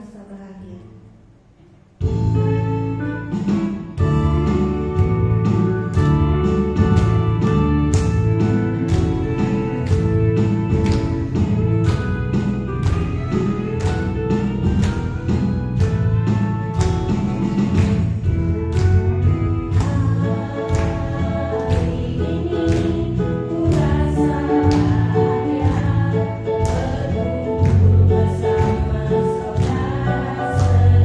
merasa bahagia. Bersama saudara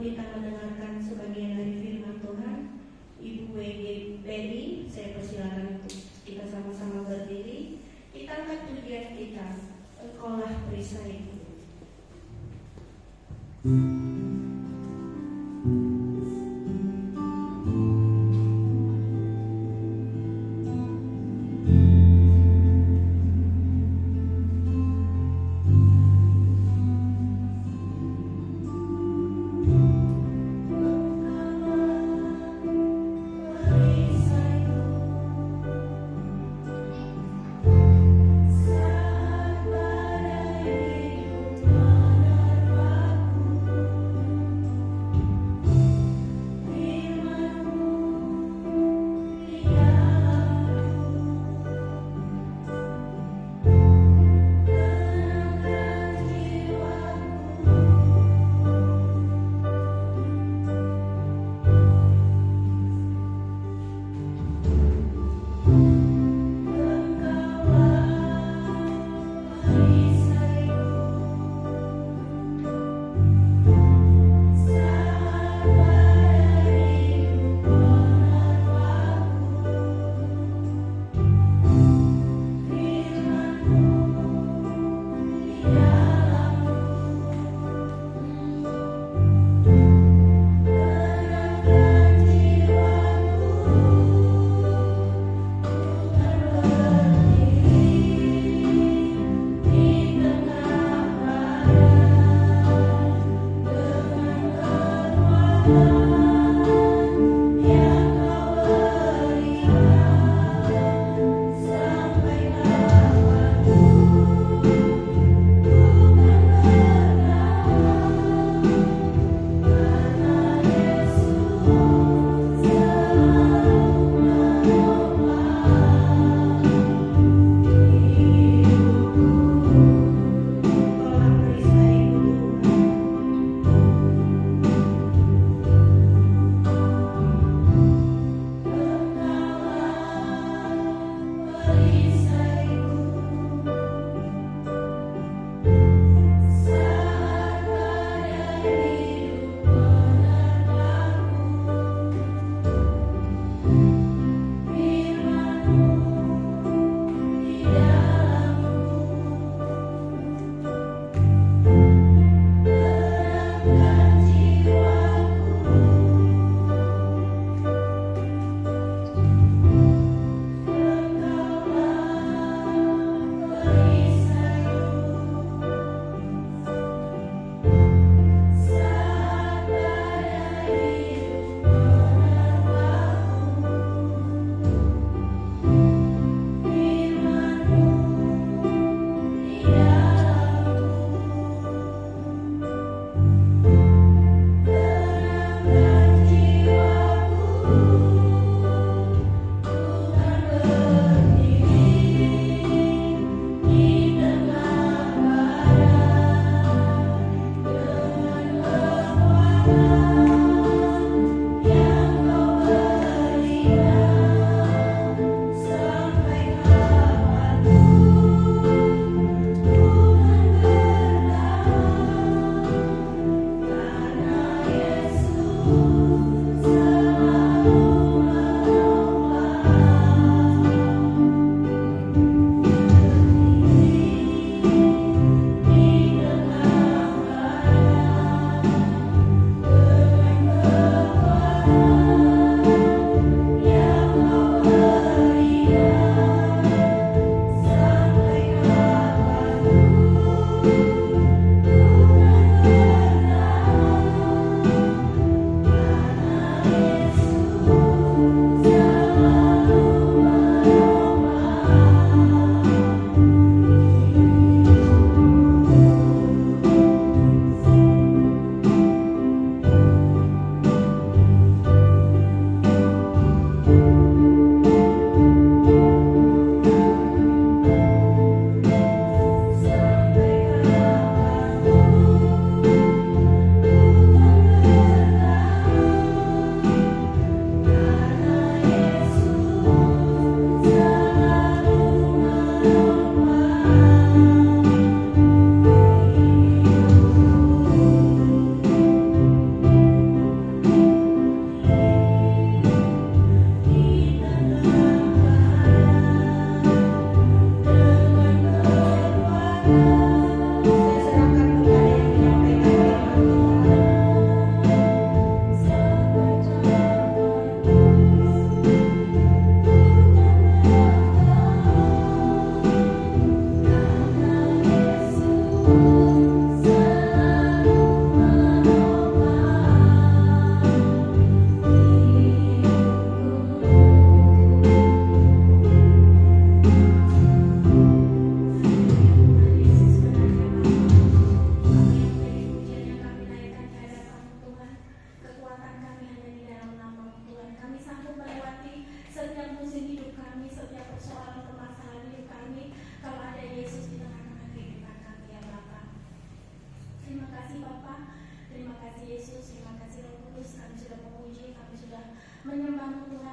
kita mendengarkan sebagian dari firman Tuhan. Ibu W.G. Penny, saya persilakan untuk kita sama-sama berdiri. Kita angkat pujian kita, Engkaulah perisaiku.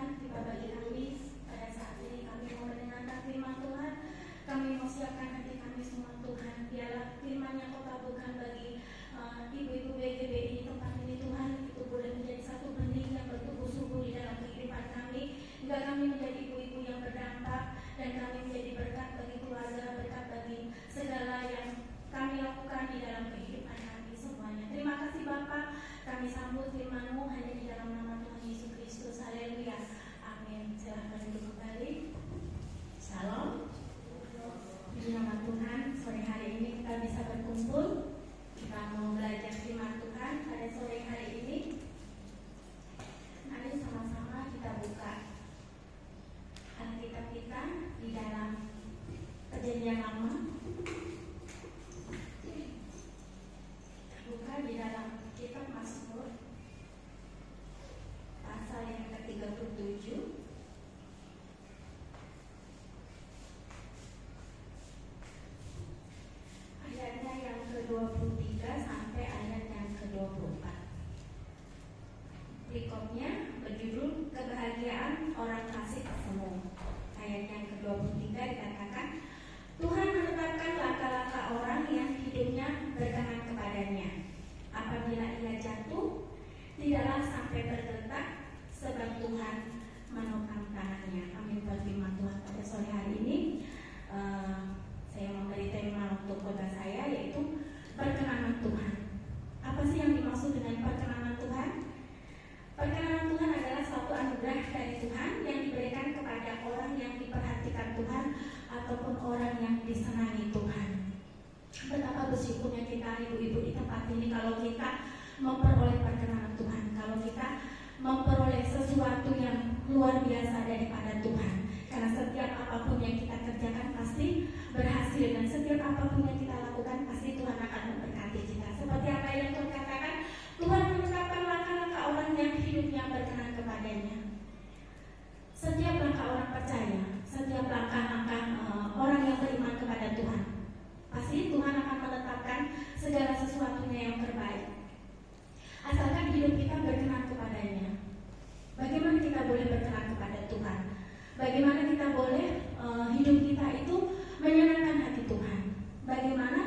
Tuhan tiba bagi kami pada saat ini. Kami mau mendengarkan firman Tuhan. Kami mau siapkan hati kami semua Tuhan. Biarlah firman yang Kau taburkan bagi ibu-ibu BGBI tempat ini Tuhan, itu boleh menjadi satu benih yang bertumbuh subur di dalam kehidupan kami, hingga kami menjadi ibu-ibu yang berdampak dan kami menjadi berkat bagi keluarga, berkat bagi segala yang kami lakukan di dalam kehidupan kami semuanya. Terima kasih Bapak, kami sambut firman-Mu hanya di dalam nama Tuhan Yesus Kristus. Haleluya, amin. Silahkan duduk kembali. Salam. Di nama Tuhan, sore hari ini kita bisa berkumpul. Kita mau belajar firman Tuhan pada sore hari ini. Mari sama-sama kita buka Alkitab kita di dalam Perjanjian Lama. Buka di dalam kitab Mazmur pasal yang ke-37. Ayatnya yang ke-23 sampai ayat yang ke-24. Berikutnya berjudul Kebahagiaan Orang Kasih Semu. Ayat yang ke-23 dikatakan, Tuhan menetapkan langkah-langkah orang yang hidupnya berkenan kepadanya. Apabila ia jatuh, tidaklah sampai tergeletak, sebab Tuhan menopang tangannya. Amin. Firman Tuhan pada sore hari ini. Saya memberi tema untuk khotbah saya, yaitu perkenanan Tuhan. Apa sih yang dimaksud dengan perkenanan Tuhan? Perkenanan Tuhan adalah suatu anugerah dari Tuhan yang diberikan kepada orang yang diperhatikan Tuhan ataupun orang yang disenangi Tuhan. Betapa bersyukurnya kita ibu-ibu di tempat ini kalau kita memperoleh perkenanan Tuhan, kalau kita memperoleh sesuatu yang luar biasa daripada Tuhan. Karena setiap apapun yang kita kerjakan pasti berhasil, dan setiap apapun yang kita lakukan pasti Tuhan akan memberkati kita. Seperti apa yang Tuhan katakan, Tuhan menetapkan langkah-langkah orang yang hidupnya berkenan kepadanya. Setiap langkah orang percaya, setiap langkah-langkah orang yang beriman kepada Tuhan, pasti Tuhan akan menetapkan segala sesuatunya yang terbaik. Asalkan hidup kita berkenan kepadanya. Bagaimana kita boleh berkenan kepada Tuhan? Bagaimana kita boleh hidup kita itu menyenangkan hati Tuhan? Bagaimana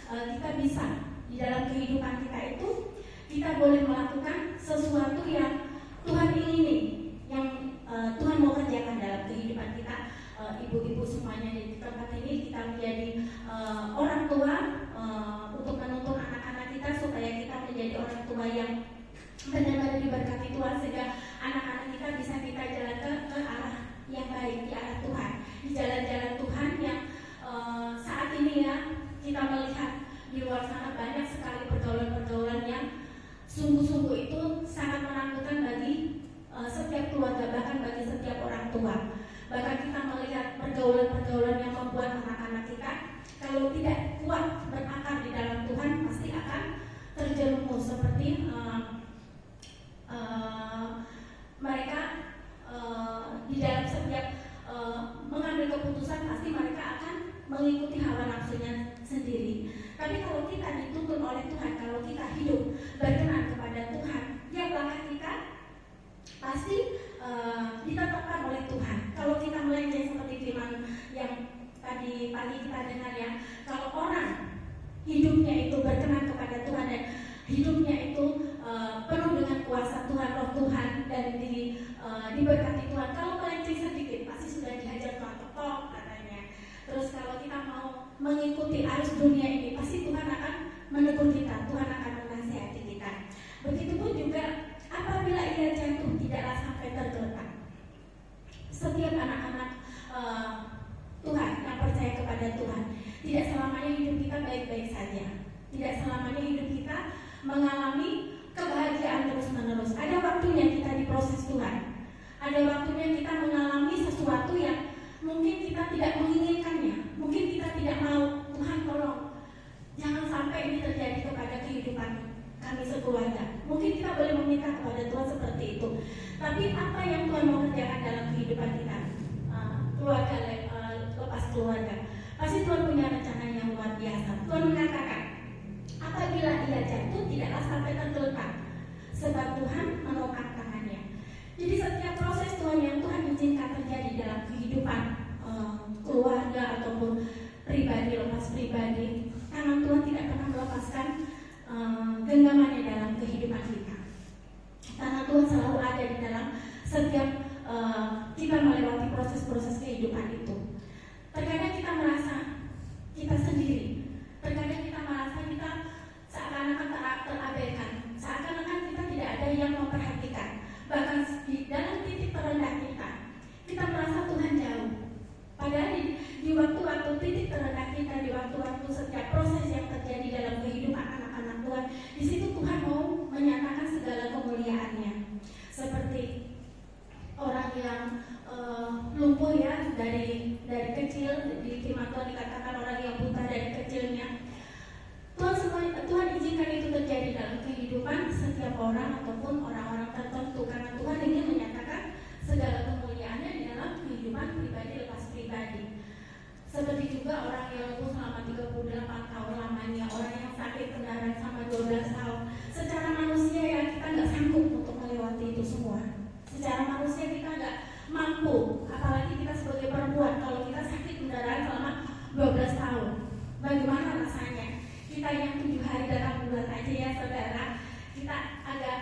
kita bisa di dalam kehidupan kita itu kita boleh melakukan sesuatu yang Tuhan ingini, yang Tuhan mau kerjakan dalam kehidupan kita. Ibu-ibu semuanya di tempat ini, kita menjadi orang tua untuk menuntun anak-anak kita supaya kita menjadi orang tua yang benar-benar diberkati Tuhan, sehingga anak-anak kita bisa kita jalankan ke arah yang baik, di arah Tuhan, di jalan-jalan Tuhan yang saat ini ya kita melihat di luar sana banyak sekali pergaulan-pergaulan yang sungguh-sungguh itu sangat menakutkan bagi setiap keluarga, bahkan bagi setiap orang tua. Bahkan kita melihat pergaulan-pergaulan yang membuat anak-anak kita kalau tidak kuat berakar di dalam Tuhan pasti akan terjerumus, seperti mereka di dalam setiap mengambil keputusan pasti mereka akan mengikuti hawa nafsunya sendiri. Tapi kalau kita dituntun oleh Tuhan, kalau kita hidup berkenan kepada Tuhan, ya langkah kita pasti ditetapkan oleh Tuhan. Kalau kita melenceng seperti firman yang tadi pagi kita dengar ya, kalau orang hidupnya itu berkenan kepada Tuhan dan hidupnya itu penuh dengan kuasa Tuhan, roh Tuhan, dan diberkati Tuhan. Kalau melenceng sedikit pasti sudah dihajar Tuhan, tepok katanya. Terus kalau kita mau mengikuti arus dunia ini, pasti Tuhan akan menegur kita, Tuhan akan menasihati kita. Begitupun juga apabila ia jatuh, tidaklah sampai tergeletak. Setiap anak-anak Tuhan yang percaya kepada Tuhan, tidak selamanya hidup kita baik-baik saja. Tidak selamanya hidup kita mengalami kebahagiaan terus-menerus. Ada waktunya kita diproses Tuhan. Ada waktunya kita mengalami sesuatu yang mungkin kita tidak menginginkannya. Mungkin kita tidak mau. Tuhan tolong, jangan sampai ini terjadi kepada kehidupan kami sekeluarga. Mungkin kita boleh meminta kepada Tuhan seperti itu. Tapi apa yang Tuhan mau kerjakan dalam kehidupan kita, keluarga lepas keluarga, pasti Tuhan punya rencana yang luar biasa. Tuhan mengatakan, apabila ia jatuh, tidaklah sampai tergeletak, sebab Tuhan menopang tangannya. Jadi setiap proses Tuhan yang izinkan terjadi dalam kehidupan keluarga ataupun pribadi lepas pribadi, tangan Tuhan tidak pernah melepaskan genggamannya dalam kehidupan kita. Tangan Tuhan selalu ada di dalam setiap kita melewati proses-proses kehidupan itu. Terkadang kita merasa kita sendiri, terkadang kita merasa kita seakan-akan terabaikan, seakan-akan kita tidak ada yang memperhatikan. Bahkan di dalam titik terendah kita merasa Tuhan jauh. Padahal di waktu-waktu titik terendah kita, di waktu-waktu setiap proses yang terjadi dalam kehidupan anak-anak Tuhan, di situ Tuhan mau menyatakan segala kemuliaannya. Seperti orang yang lumpuh ya dari kecil, di firman Tuhan dikatakan orang yang buta dari kecilnya. Tuhan izinkan itu terjadi dalam kehidupan setiap orang ataupun orang-orang tertentu, karena Tuhan ingin menyatakan segala kemuliaannya di dalam kehidupan pribadi lepas pribadi. Seperti juga orang yang lumpuh selama 38 tahun lamanya, orang yang sakit pendarahan selama 12 tahun. Secara manusia ya kita nggak sanggup untuk melewati itu semua. Secara manusia kita nggak mampu, apalagi kita sebagai perempuan kalau kita sakit pendarahan selama 12 tahun. Bagaimana rasanya? Kita yang 7 hari datang bulan aja ya saudara, kita agak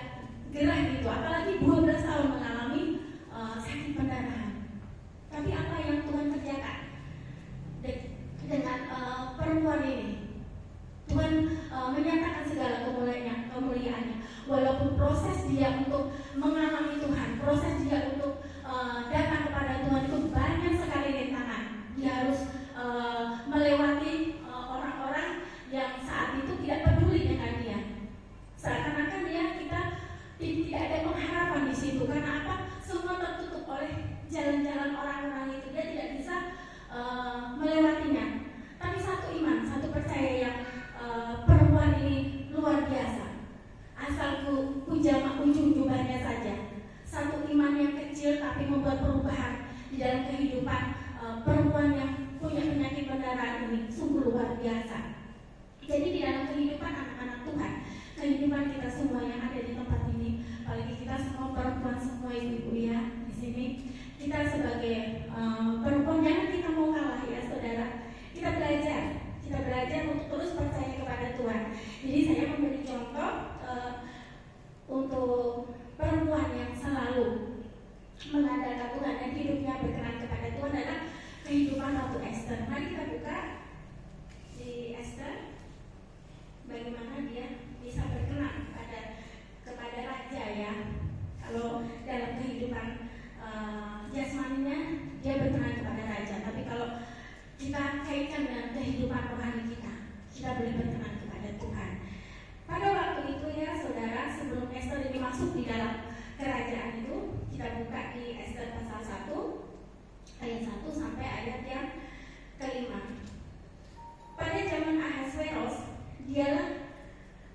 gerah gitu, apalagi 12 tahun mengalami sakit pendarahan. Tapi apa yang Tuhan kerjakan dengan perempuan ini? Tuhan menyatakan segala kemuliaannya. Walaupun proses dia untuk mengalami Tuhan, proses dia untuk datang kepada Tuhan itu banyak sekali rintangan. Dia harus melewati orang-orang yang saat itu tidak peduli dengan dia. Seakan-akan kita tidak ada pengharapan di situ. Karena apa? Semua tertutup oleh jalan-jalan orang-orang itu. Dia tidak bisa melewatinya. Tapi satu iman, satu percaya yang perempuan ini luar biasa. Asal pujama ujung jubahnya saja. Satu iman yang kecil tapi membuat perubahan di dalam kehidupan perempuan yang punya penyakit pendarahan ini. Sungguh luar biasa. Jadi di dalam kehidupan anak-anak Tuhan, kehidupan kita semua yang ada di tempat ini, apalagi kita semua perempuan, semua ibu-ibu ya di sini, kita sebagai perempuan jangan kita mau kalah ya saudara. Kita belajar untuk terus percaya kepada Tuhan. Jadi saya memberi contoh untuk perempuan yang selalu mengandalkan Tuhan dan hidupnya berkenan kepada Tuhan adalah kehidupan Ratu Esther. Mari kita buka di Esther. Bagaimana dia bisa berkenan kepada raja ya. Kalau dalam kehidupan jasmaninya dia berkenan kepada raja, tapi kalau kita kaitkan dengan kehidupan rohani kita boleh berkenan kepada Tuhan. Pada waktu itu ya saudara, sebelum Esther ini masuk di dalam kerajaan itu, kita buka di Esther pasal 1 ayat 1 sampai ayat yang ke-5. Pada zaman Ahasveros, dialah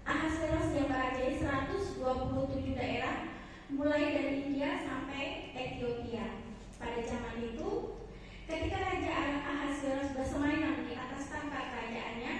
Ahasveros yang merajai 127 daerah mulai dari India sampai Ethiopia. Pada zaman itu, ketika Raja Ahasveros bersemayam di atas tahta kerajaannya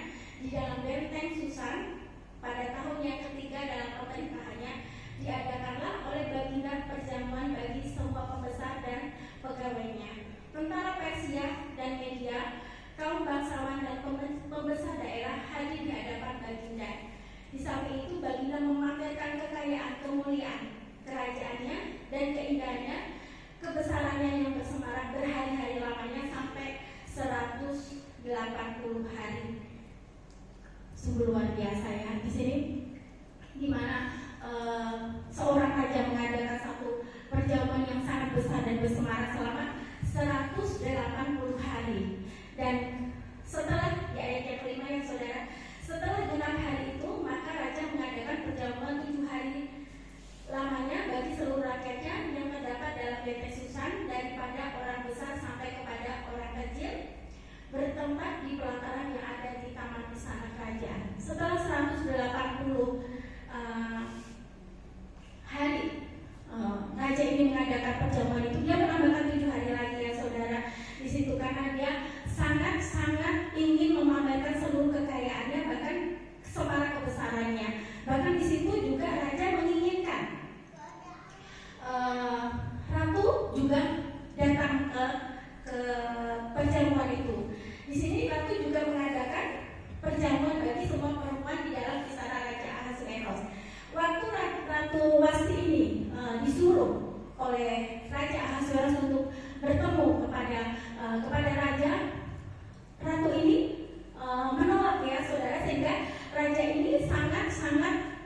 di dalam benteng Susan, pada tahun yang ketiga dalam pemerintahannya, diadakanlah oleh baginda perjamuan bagi semua pembesar dan pegawainya. Tentara Persia dan Media, kaum bangsawan dan pembesar daerah hadir di hadapan baginda. Di samping itu baginda memamerkan kekayaan kemuliaan kerajaannya dan keindahannya, kebesarannya yang bersemarah berhari-hari lamanya sampai 180 hari. Sungguh luar biasa ya di sini, di mana seorang raja mengadakan satu perjamuan yang sangat besar dan bersemarah selama 180 hari. Dan setelah di ayat yang kelima ya saudara, setelah genap hari itu maka raja mengadakan perjamuan 7 hari lamanya Ratu Wasti ini disuruh oleh Raja Ahasveros untuk bertemu kepada raja, ratu ini menolak ya saudara, sehingga raja ini sangat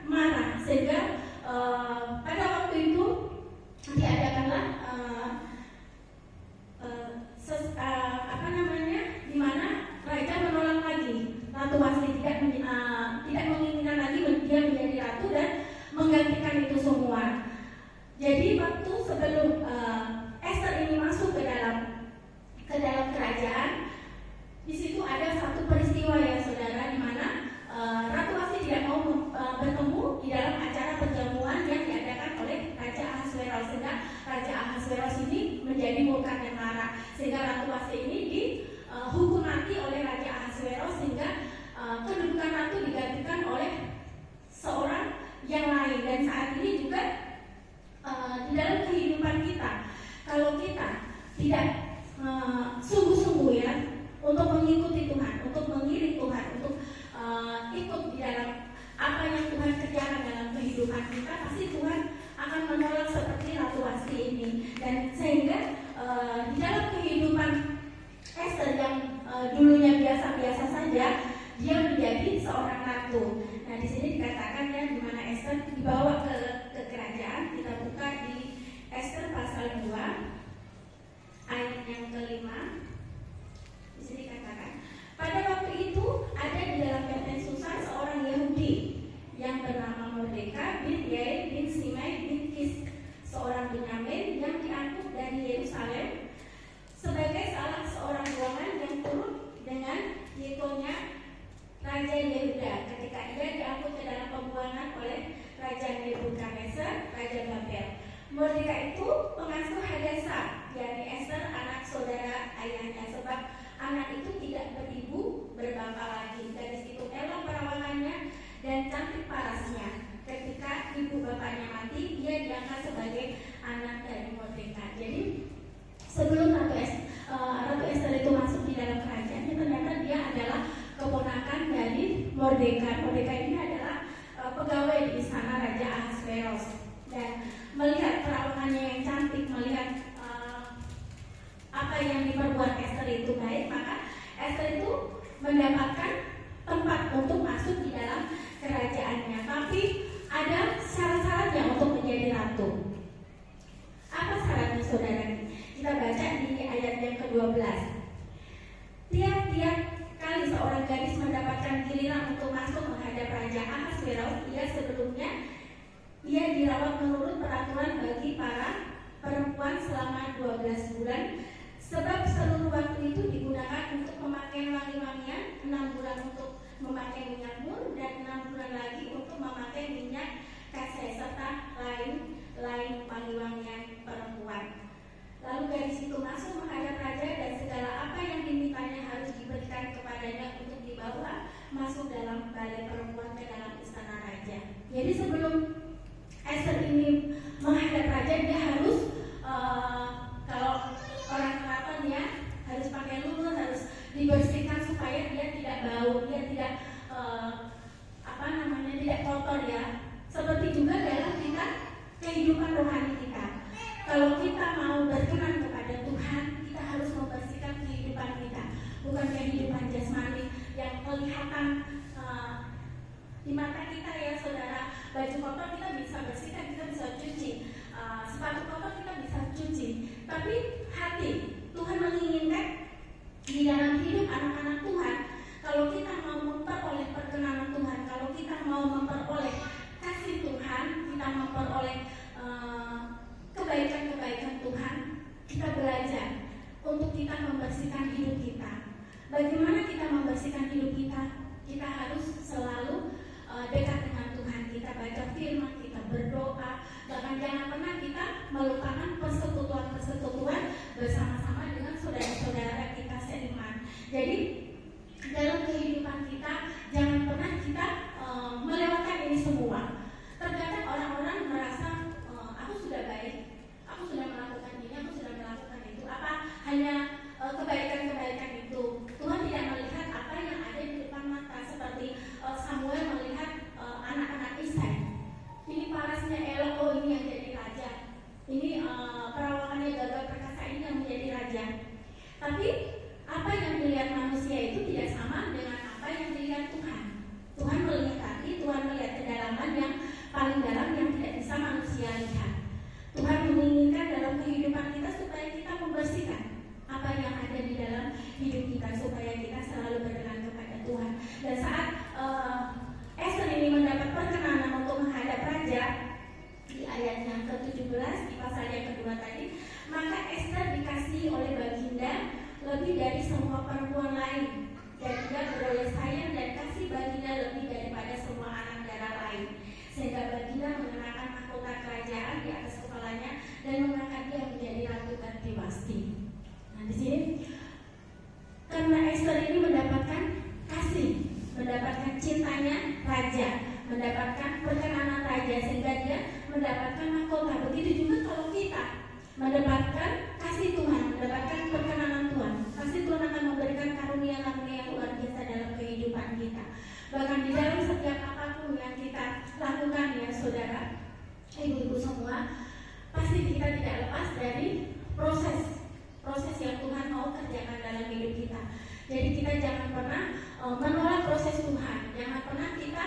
marah, sehingga pada waktu itu diadakanlah di mana raja menolak lagi. Ratu Wasti tidak menginginkan lagi dia menjadi ratu dan menggantikan itu semua. Jadi waktu sebelum Esther ini masuk ke dalam kerajaan, di situ ada satu peristiwa ya saudara, di mana Ratu Wasti tidak mau bertemu di dalam acara perjamuan yang diadakan oleh Raja Ahasveros, sehingga Raja Ahasveros ini menjadi murka dan marah, sehingga Ratu Wasti ini dihukum mati oleh Raja Ahasveros, sehingga kedudukan ratu digantikan oleh seorang yang lain. Dan saat ini juga di dalam kehidupan kita, kalau kita tidak sungguh-sungguh ya untuk mengikuti Tuhan, untuk mengiring Tuhan, untuk ikut di dalam apa yang Tuhan kerjakan dalam kehidupan kita, pasti Tuhan akan menolak seperti Ratu Wasti ini. Dan sehingga di dalam kehidupan Esther yang dulunya biasa-biasa saja, dia menjadi seorang ratu. Nah, di sini dikatakan ya, di mana Esther dibawa ke kerajaan. Kita buka di Esther pasal 2 ayat yang kelima. Di sini dikatakan, pada waktu itu ada di dalam benteng Susa seorang Yahudi yang bernama Mordeka bin Yair bin Simei bin Kis, seorang Benyamin yang diangkut dari Yerusalem sebagai salah seorang golongan yang turut dengan Yetonya Raja Yehuda ketika ia diangkut ke dalam pembuangan oleh Raja Nebukadnezar, Raja Babel. Mordeka itu pengasuh Hadasa, yakni Esther, anak saudara ayahnya, sebab anak itu tidak beribu berbapak lagi. Gadis itu elok perawakannya dan cantik parasnya. Ketika ibu bapaknya mati, dia diangkat sebagai anak dari Mordeka. Jadi sebelum Ratu Esther itu masuk di dalam kerajaan, ternyata dia adalah keponakan dari Mordeka. Mordeka ini adalah pegawai di istana Raja Ahasveros. Dan melihat perawakannya yang cantik, melihat apa yang diperbuat Esther itu baik, maka Esther itu mendapatkan tempat untuk masuk di dalam kerajaannya. Tapi ada syarat-syaratnya untuk menjadi ratu. Apa syaratnya saudara? Kita baca di ayat yang ke-12. Tiap-tiap kali seorang gadis mendapatkan giliran untuk masuk menghadap Raja Ahasveros, ia dirawat menurut peraturan bagi para perempuan selama 12 bulan, sebab seluruh waktu itu digunakan untuk memakai wangi-wangian, 6 bulan untuk memakai minyak mur, dan 6 bulan lagi untuk memakai minyak kasih, serta lain wangi-wangian perempuan. Lalu gadis itu masuk menghadap raja, dan segala apa yang dimintanya harus diberikan kepadanya untuk dibawa masuk dalam balai perempuan ke dalam istana raja. Jadi sebelum Esther ini menghadap raja, dia harus kalau orang keraton ya harus pakai lulur, harus dibersihkan supaya dia tidak bau, dia tidak tidak kotor ya. Seperti juga dalam kehidupan rohani kita. Kalau kita mau berkenan kepada Tuhan, kita harus membersihkan kehidupan kita, bukan kehidupan jasmani yang kelihatan di mata kita ya saudara. Baju kotor kita bisa bersihkan, kita bisa cuci, sepatu kotor kita bisa cuci. Tapi hati Tuhan menginginkan di dalam hidup anak-anak Tuhan, kalau kita mau memperoleh perkenanan Tuhan, kalau kita mau memperoleh kasih Tuhan, kita memperoleh kebaikan-kebaikan Tuhan, kita belajar untuk kita membersihkan hidup kita. Bagaimana kita membersihkan hidup kita? Kita harus selalu dekat dengan Tuhan. Kita baca firman, kita berdoa, bahkan jangan pernah kita melupakan persekutuan bersama-sama dengan saudara-saudara kita seiman. Jadi dalam kehidupan kita jangan pernah kita melewatkan ini semua. Terkadang orang-orang merasa aku sudah baik, aku sudah melakukan ini, aku sudah melakukan itu. Apa hanya kebaikan-kebaikan itu? Tuhan tidak melihat apa yang ada di depan mata, seperti Samuel melihat anak-anak Isai. Ini parasnya elok Tapi apa yang dilihat manusia itu tidak sama dengan apa yang dilihat Tuhan. Tuhan melihat hati, Tuhan melihat kedalaman yang paling dalam yang tidak bisa manusia lihat. Tuhan menginginkan dalam kehidupan kita supaya kita membersihkan apa yang ada di dalam hidup kita, supaya kita selalu berkenan kepada Tuhan. Dan saat Esther ini mendapat perkenanan untuk menghadap raja di ayat yang ke-17 di pasal yang kedua tadi, maka Esther dikasihi oleh baginda lebih dari semua perempuan lain, dan dia beroleh sayang dan kasih baginda lebih daripada semua anak darah lain, sehingga baginda mengenakan mahkota kerajaan di atas kepalanya dan mengangkat dia menjadi ratu Gerti Wasti. Nah, di sini karena Esther ini mendapatkan kasih, mendapatkan cintanya raja, mendapatkan perkenanan raja, sehingga dia mendapatkan mahkota. Begitu juga kalau kita mendapatkan kasih Tuhan, mendapatkan perkenanan Tuhan, kasih Tuhan akan memberikan karunia-karunia yang luar biasa dalam kehidupan kita. Bahkan di dalam setiap apapun yang kita lakukan, ya saudara, ibu-ibu semua, pasti kita tidak lepas dari proses yang Tuhan mau kerjakan dalam hidup kita. Jadi kita jangan pernah menolak proses Tuhan, jangan pernah kita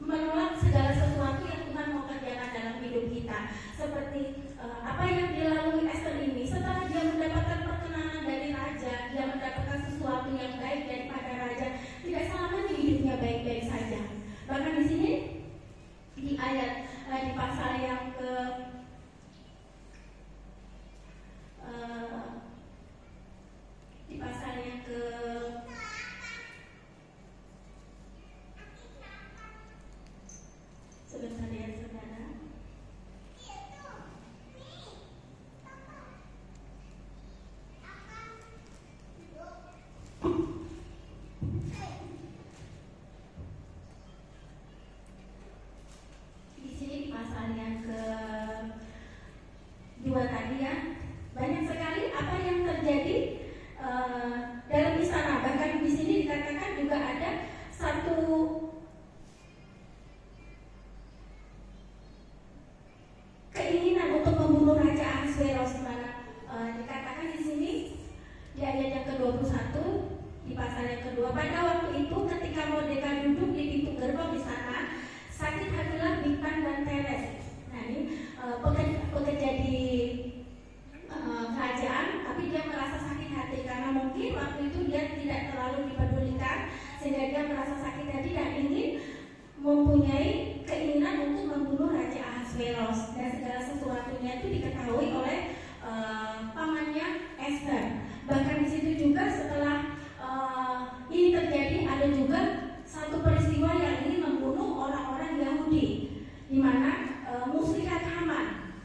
menolak segala sesuatu yang Tuhan mau kerjakan dalam hidup kita. Seperti apa yang dilalui Esther ini, setelah dia mendapatkan perkenanan dari raja, dia mendapatkan sesuatu yang baik daripada raja, tidak selamanya hidupnya baik-baik saja. Bahkan di sini di ayat di pasal yang ke sebentar ya saudara. Di sini di pasal yang ke-2 tadi ya, banyak sekali apa yang terjadi dalam istana. Bahkan di sini dikatakan juga ada satu keinginan untuk membunuh Raja Ahasveros, di mana dikatakan di sini di ayat yang ke-21 di pasal yang kedua, pada waktu itu ketika Mordekai duduk di pintu gerbang istana, sakit hatilah Bigtan dan Teres. Nah ini pekerja di kerajaan, tapi dia merasa sakit hati karena mungkin waktu itu dia tidak terlalu dipedulikan, sehingga dia merasa sakit hati dan ingin mempunyai keinginan untuk membunuh Raja Ahasveros, dan segala sesuatunya itu diketahui oleh pamannya Esther. Bahkan di situ juga setelah ini terjadi, ada juga satu peristiwa yang ingin membunuh orang-orang Yahudi, di mana muslihat Haman.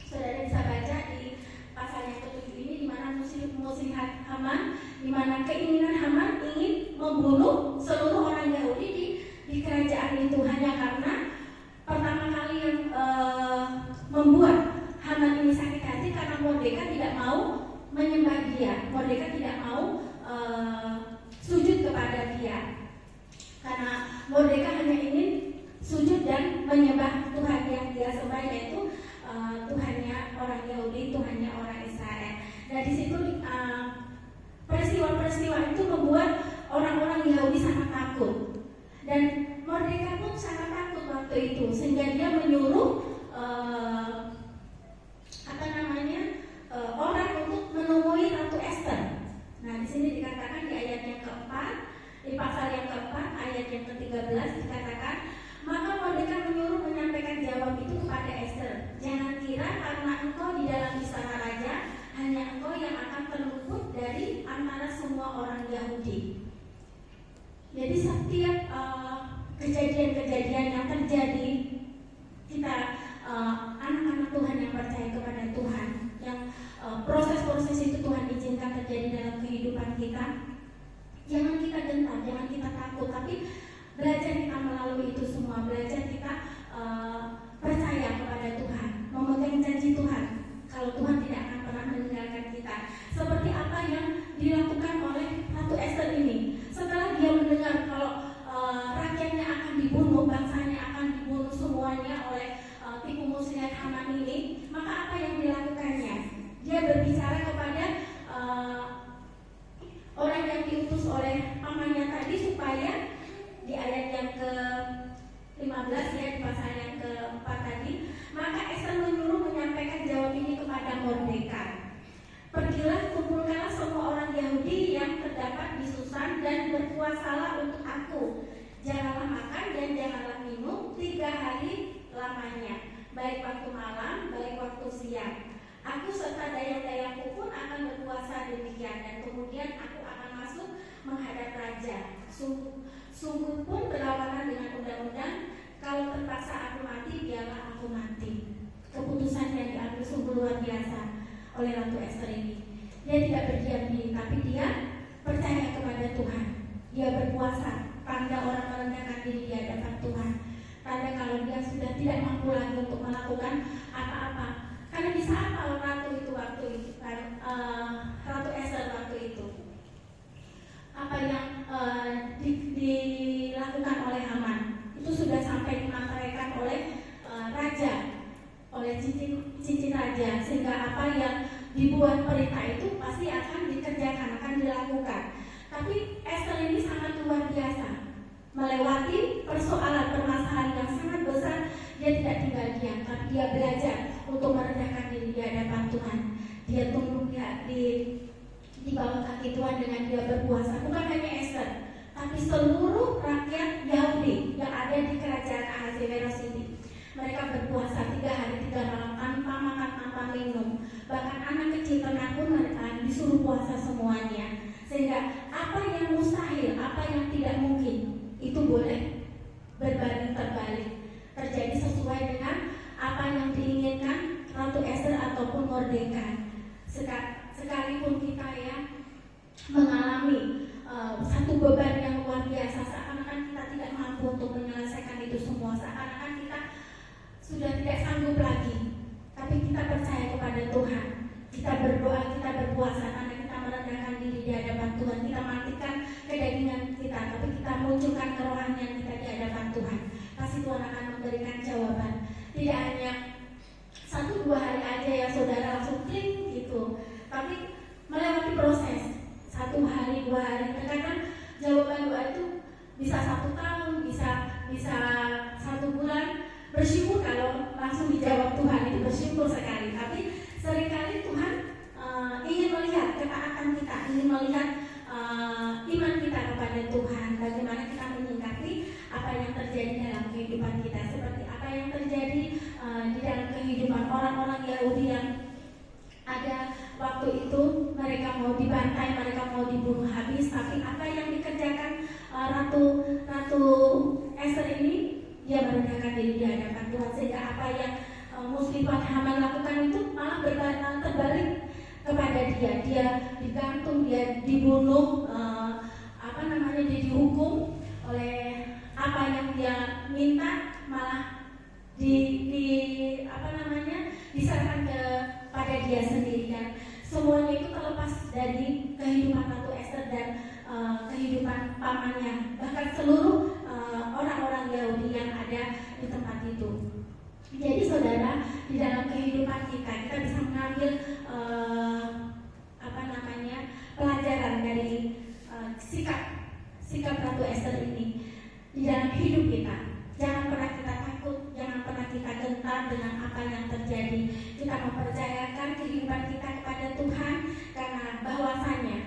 Saudara bisa baca di pasal yang ke-7 ini, di mana muslihat Haman, di mana keinginan Haman ingin membunuh seluruh orang Yahudi di kerajaan itu, hanya karena pertama kali yang membuat Haman ini sakit hati karena Mordekai tidak mau menyembah dia. Mordekai tidak mau sujud kepada dia, karena Mordekai hanya ingin sujud dan menyembah Tuhan yang dia sembah, yaitu Tuhannya orang Yahudi, Tuhannya orang Israel. Dan di situ peristiwa-peristiwa itu membuat orang-orang Yahudi sangat takut, dan Mordekai pun sangat takut waktu itu, sehingga dia menyuruh orang untuk menemui Ratu Esther. Nah di sini dikatakan di ayat yang keempat, di pasal yang keempat ayat yang ke-13 dikatakan, maka Mordekai menyuruh menyampaikan jawab itu kepada Esther, jangan kira karena engkau di dalam istana raja, hanya engkau yang akan terluput dari antara semua orang Yahudi. Jadi setiap kejadian-kejadian yang terjadi, kita anak-anak Tuhan yang percaya kepada Tuhan, yang proses-proses itu Tuhan izinkan terjadi dalam kehidupan kita, jangan kita gentar, jangan kita takut, tapi belajar kita melalui itu semua, belajar kita percaya kepada Tuhan, memegang janji Tuhan, kalau Tuhan tidak akan pernah meninggalkan kita. Seperti apa yang dilakukan oleh Ratu Esther ini, setelah dia mendengar kalau rakyatnya akan dibunuh, bangsanya akan dibunuh semuanya oleh tipu muslihat Haman ini, maka apa yang dilakukannya? Dia berbicara keputusan yang diambil sungguh luar biasa oleh Ratu Esther ini. Dia tidak berdiam diri, tapi dia percaya kepada Tuhan. Dia berpuasa, tanda orang merendahkan diri di hadapan Tuhan. Tanda kalau dia sudah tidak mampu lagi untuk melakukan apa-apa. Karena di saat Ratu Esther waktu itu, apa yang dilakukan oleh Haman itu sudah sampai dimateraikan oleh raja, oleh cincin raja, sehingga apa yang dibuat perintah itu pasti akan dikerjakan, akan dilakukan. Tapi Esther ini sangat luar biasa, melewati permasalahan yang sangat besar. Dia tidak tinggal diam, tapi dia belajar untuk merendahkan diri di hadapan Tuhan. Dia tunduk di bawah kaki Tuhan dengan dia berpuasa. Bukan hanya Esther, tapi seluruh rakyat Yahudi yang ada di kerajaan Ahasuerus ini. Mereka berpuasa 3 hari 3 malam tanpa makan, tanpa minum. Bahkan anak kecil ternak pun mereka disuruh puasa semuanya. Sehingga apa yang mustahil, apa yang tidak mungkin, itu boleh berbanding terbalik, terjadi sesuai dengan apa yang diinginkan Ratu Esther ataupun Mordekai. Sekalipun kita ya mengalami satu beban yang luar biasa, seakan-akan kita tidak mampu untuk menyelesaikan itu semua, seakan-akan kita sudah tidak sanggup lagi, tapi kita percaya kepada Tuhan. Kita berdoa, kita berpuasa karena kita merendahkan diri di hadapan Tuhan. Kita matikan kedagingan kita, tapi kita munculkan kerohanian kita di hadapan Tuhan. Pasti Tuhan akan memberikan jawaban. Tidak hanya 1-2 hari aja ya saudara langsung klik gitu, tapi melewati proses 1 hari 2 hari. Terkadang jawaban doa itu bisa 1 tahun, bisa 1 bulan. Bersyukur kalau langsung dijawab Tuhan, itu bersyukur sekali. Tapi seringkali Tuhan ingin melihat ketaatan kita, ingin melihat iman kita kepada Tuhan. Bagaimana kita menyikapi apa yang terjadi dalam kehidupan kita, seperti apa yang terjadi di dalam kehidupan orang-orang Yahudi yang ada waktu itu. Mereka mau dibantai, mereka mau dibunuh habis, tapi apa yang dikerjakan Ratu Esther ini, dia merendahkan diri di hadapan Tuhan, sehingga apa yang muslimat Haman lakukan itu malah terbalik kepada dia digantung, dia dibunuh, dia dihukum oleh apa yang dia minta, malah diserahkan kepada dia sendiri. Dan semuanya itu terlepas dari kehidupan Ratu Esther dan kehidupan pamannya, bahkan seluruh orang-orang Yahudi yang ada di tempat itu. Jadi saudara, di dalam kehidupan kita bisa mengambil pelajaran dari sikap Ratu Esther ini di dalam hidup kita. Jangan pernah kita takut, jangan pernah kita gentar dengan apa yang terjadi. Kita mempercayakan kehidupan kita kepada Tuhan, karena bahwasanya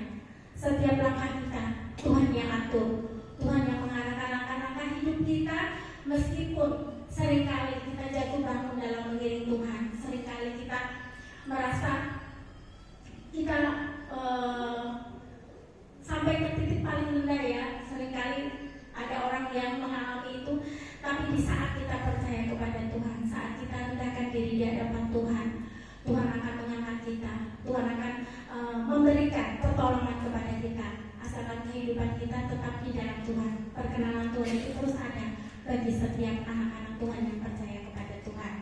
setiap langkah kita Tuhan yang atur, Tuhan yang mengarahkan langkah-langkah hidup kita. Meskipun seringkali kita jatuh bangun dalam mengiring Tuhan, seringkali kita merasa kita sampai ke titik paling rendah ya. Seringkali ada orang yang mengalami itu, tapi di saat kita percaya kepada Tuhan, saat kita rendahkan diri di hadapan Tuhan, Tuhan akan mengangkat kita, Tuhan akan memberikan pertolongan kepada kita, asalkan kehidupan kita tetap di dalam Tuhan. Perkenanan Tuhan itu terus ada bagi setiap anak-anak Tuhan yang percaya kepada Tuhan.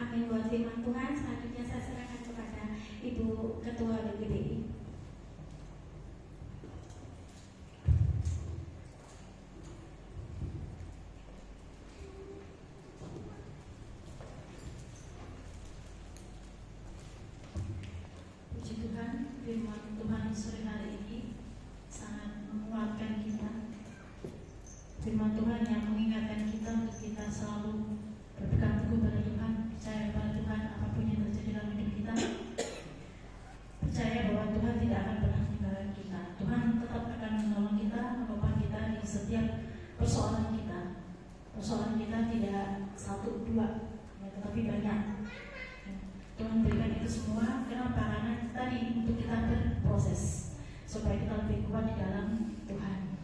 Amin. Buat firman Tuhan, selanjutnya saya serahkan kepada Ibu Ketua BGBI. Puji Tuhan, firman Tuhan sore hari ini sangat menguatkan kita. Firman Tuhan yang mengingatkan kita untuk kita selalu berpegang teguh pada Tuhan, percaya pada Tuhan apapun yang terjadi dalam hidup kita. Percaya bahwa Tuhan tidak akan pernah meninggalkan kita. Tuhan tetap akan menolong kita, menopang kita di setiap persoalan kita. Persoalan kita tidak 1, 2, ya, tetapi banyak. Tuhan berikan itu semua. Kenapa? Karena tadi untuk kita berproses supaya kita lebih kuat di dalam Tuhan.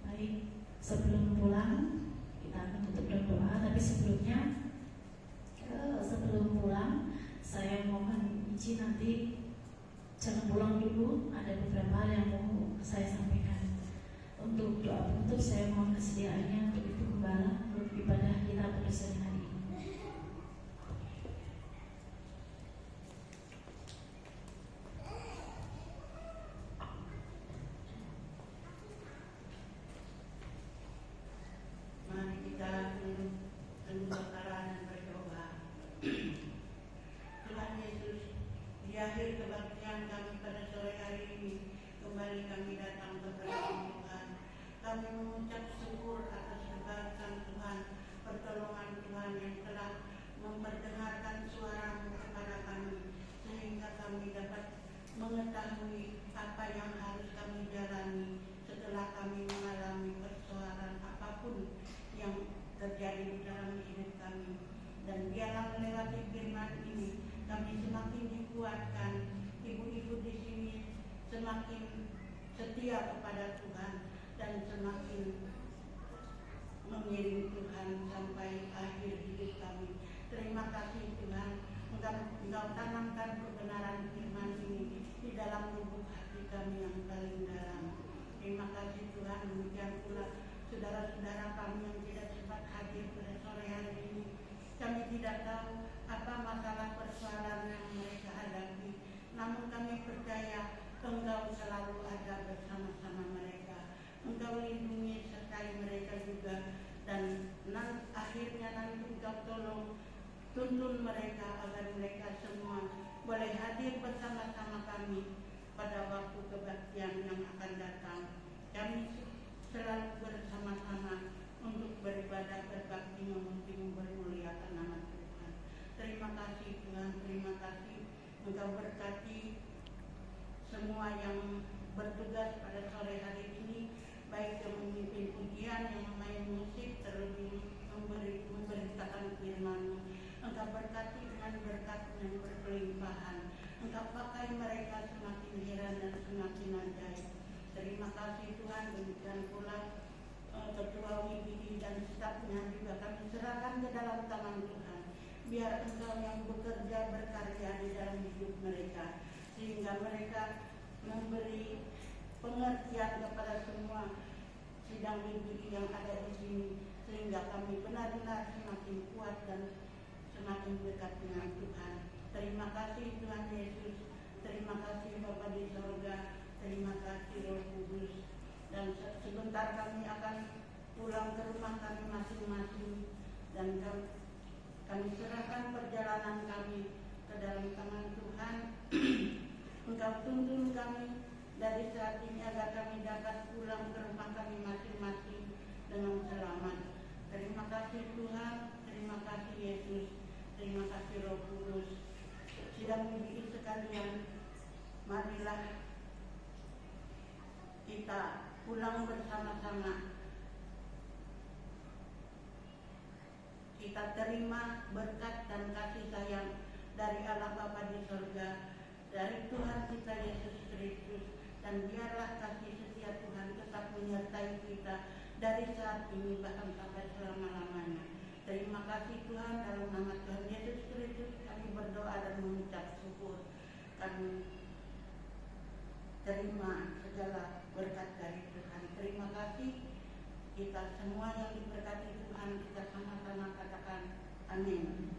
Baik, sebelum pulang kita akan tutup dengan doa. Tapi sebelum pulang itu ada beberapa hal yang mau saya sampaikan. Untuk doa penutup saya mohon kesediaannya untuk Ibu Gembala untuk ibadah kita pada sore hari ini. Mari kita tunduk kepala dan berdoa. Tuhan Yesus, di akhir kebaktian kami pada sore hari ini, kembali kami datang kepada Tuhan. Kami mengucap syukur atas kebaikan Tuhan, pertolongan Tuhan yang telah memperdengarkan suara-Mu kepada kami, sehingga kami dapat mengetahui apa yang harus kami jalani setelah kami mengalami persoalan apapun yang terjadi di dalam hidup kami. Dan biarlah melewati firman ini kami semakin dikuatkan, ibu-ibu di sini semakin setia kepada Tuhan dan semakin mengiring Tuhan sampai akhir hidup kami. Terima kasih Tuhan, Engkau tanamkan kebenaran firman ini di dalam lubuk hati kami yang paling dalam. Terima kasih Tuhan, demikian pula saudara-saudara kami yang tidak sempat hadir pada sore hari ini. Kami tidak tahu apa masalah persoalan yang mereka hadapi, namun kami percaya Engkau selalu ada bersama-sama mereka. Engkau lindungi sertai mereka juga, dan akhirnya nanti Engkau tolong tuntun mereka agar mereka semua boleh hadir bersama-sama kami pada waktu kebaktian yang akan datang. Kami selalu bersama-sama untuk beribadah, berbakti, memuji, bermuliakan nama Tuhan. Terima kasih Tuhan, terima kasih. Engkau berkati semua yang bertugas pada sore hari ini, baik yang memimpin pujian, yang memain musik, terlebih memberitakan firman-Mu. Engkau berkati dengan berkat yang berkelimpahan. Engkau pakai mereka semakin heran dan semakin ajaib. Terima kasih Tuhan, demikian pula Ketua WBD dan stafnya juga kami serahkan ke dalam tangan Tuhan. Biar Engkau yang bekerja berkarya di dalam hidup mereka, sehingga mereka memberi pengertian kepada semua sidang WBD yang ada di sini, sehingga kami benar-benar semakin kuat dan semakin dekat dengan Tuhan. Terima kasih Tuhan Yesus, terima kasih Bapa di sorga, terima kasih Roh Kudus. Dan sebentar kami akan pulang ke rumah kami masing-masing, dan kami serahkan perjalanan kami ke dalam tangan Tuhan. Engkau tuntun kami dari saat ini agar kami dapat pulang ke rumah kami masing-masing dengan selamat. Terima kasih Tuhan, terima kasih Yesus, terima kasih Roh Kudus. Sidang WBI sekalian, marilah kita pulang bersama-sama. Kita terima berkat dan kasih sayang dari Allah Bapa di surga, dari Tuhan kita Yesus Kristus, dan biarlah kasih setia Tuhan tetap menyertai kita dari saat ini bahkan sampai selama-lamanya. Terima kasih Tuhan, dalam nama Tuhan Yesus Kristus kami berdoa dan mengucap syukur. Kami terima segala berkat dari Tuhan. Terima kasih. Kita semua yang diberkati Tuhan, kita sama-sama katakan amin.